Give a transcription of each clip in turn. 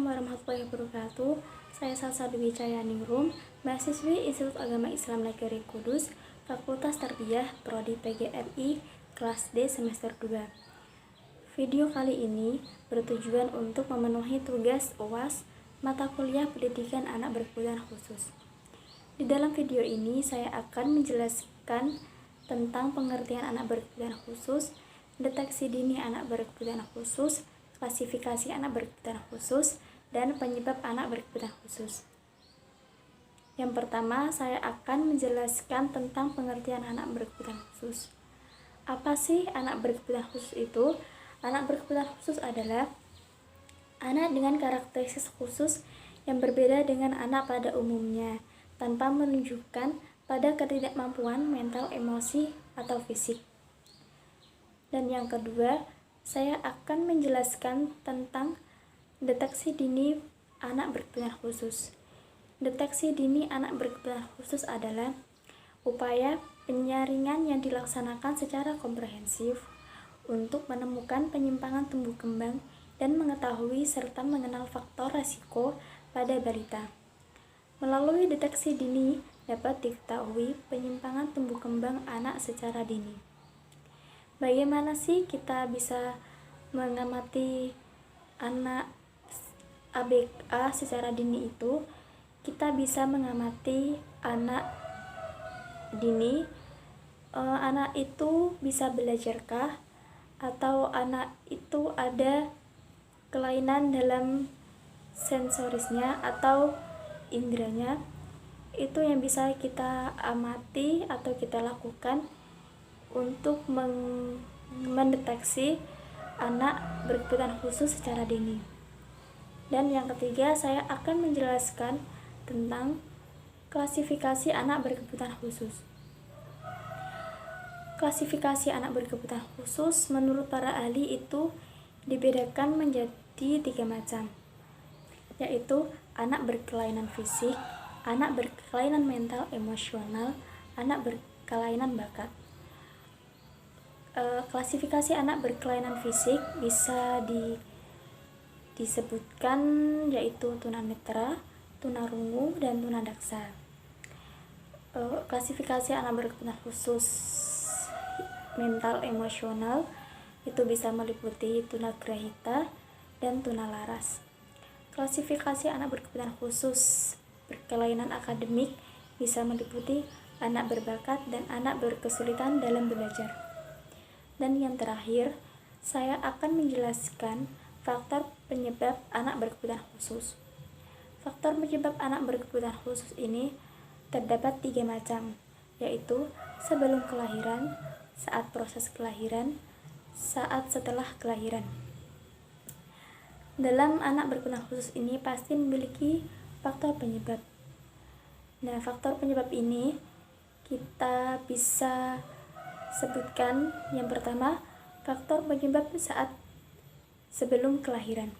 Assalamualaikum warahmatullahi wabarakatuh. Saya Salsa Dewi Cayaningrum, mahasiswi Institut Agama Islam Negeri Kudus, Fakultas Tarbiyah, Prodi PGRI, kelas D semester 2. Video kali ini bertujuan untuk memenuhi tugas UAS mata kuliah pendidikan anak berkebutuhan khusus. Di dalam video ini saya akan menjelaskan tentang pengertian anak berkebutuhan khusus, deteksi dini anak berkebutuhan khusus, klasifikasi anak berkebutuhan khusus, dan penyebab anak berkebutuhan khusus. Yang pertama, saya akan menjelaskan tentang pengertian anak berkebutuhan khusus. Apa sih anak berkebutuhan khusus itu? Anak berkebutuhan khusus adalah anak dengan karakteristik khusus yang berbeda dengan anak pada umumnya, tanpa menunjukkan pada ketidakmampuan mental, emosi, atau fisik. Dan yang kedua, saya akan menjelaskan tentang deteksi dini anak berkebutuhan khusus. Deteksi dini anak berkebutuhan khusus adalah upaya penyaringan yang dilaksanakan secara komprehensif untuk menemukan penyimpangan tumbuh kembang dan mengetahui serta mengenal faktor resiko pada balita. Melalui deteksi dini dapat diketahui penyimpangan tumbuh kembang anak secara dini. Bagaimana sih kita bisa mengamati anak ABK secara dini itu? Kita bisa mengamati anak dini, anak itu bisa belajarkah, atau anak itu ada kelainan dalam sensorisnya atau indranya. Itu yang bisa kita amati atau kita lakukan untuk mendeteksi anak berkebutuhan khusus secara dini. Dan yang ketiga, saya akan menjelaskan tentang klasifikasi anak berkebutuhan khusus. Klasifikasi anak berkebutuhan khusus menurut para ahli itu dibedakan menjadi 3 macam, yaitu anak berkelainan fisik, anak berkelainan mental emosional, anak berkelainan bakat. Klasifikasi anak berkelainan fisik bisa disebutkan yaitu tunanetra, tunarungu, dan tunadaksa. Klasifikasi anak berkebutuhan khusus mental emosional itu bisa meliputi tunagrahita dan tunalaras. Klasifikasi anak berkebutuhan khusus berkelainan akademik bisa meliputi anak berbakat dan anak berkesulitan dalam belajar. Dan yang terakhir, saya akan menjelaskan faktor penyebab anak berkebutuhan khusus. Faktor penyebab anak berkebutuhan khusus ini terdapat 3 macam, yaitu sebelum kelahiran, saat proses kelahiran, saat setelah kelahiran. Dalam anak berkebutuhan khusus ini pasti memiliki faktor penyebab. Nah, faktor penyebab ini kita bisa sebutkan. Yang pertama, faktor penyebab saat sebelum kelahiran.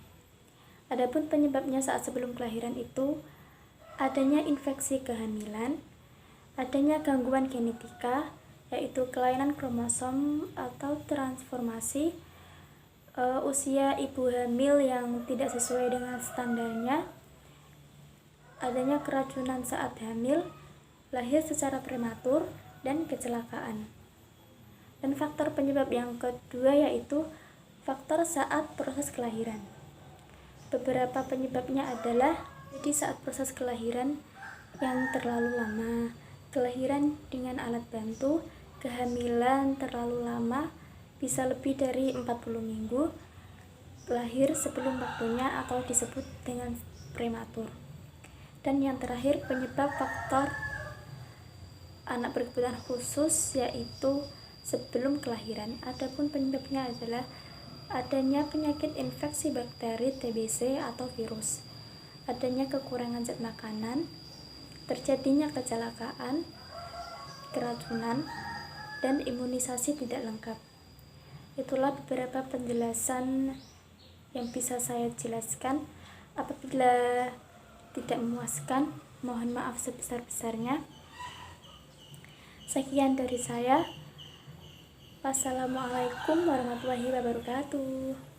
Adapun penyebabnya saat sebelum kelahiran itu adanya infeksi kehamilan, adanya gangguan genetika, yaitu kelainan kromosom atau transformasi, usia ibu hamil yang tidak sesuai dengan standarnya, adanya keracunan saat hamil, lahir secara prematur, dan kecelakaan. Dan faktor penyebab yang kedua yaitu faktor saat proses kelahiran. Beberapa penyebabnya adalah jadi saat proses kelahiran yang terlalu lama, kelahiran dengan alat bantu, kehamilan terlalu lama, bisa lebih dari 40 minggu, lahir sebelum waktunya atau disebut dengan prematur. Dan yang terakhir, penyebab faktor anak berkebutuhan khusus yaitu sebelum kelahiran. Adapun penyebabnya adalah adanya penyakit infeksi bakteri TBC atau virus, adanya kekurangan zat makanan, terjadinya kecelakaan, keracunan, dan imunisasi tidak lengkap. Itulah beberapa penjelasan yang bisa saya jelaskan. Apabila tidak memuaskan, mohon maaf sebesar-besarnya. Sekian dari saya. Wassalamualaikum warahmatullahi wabarakatuh.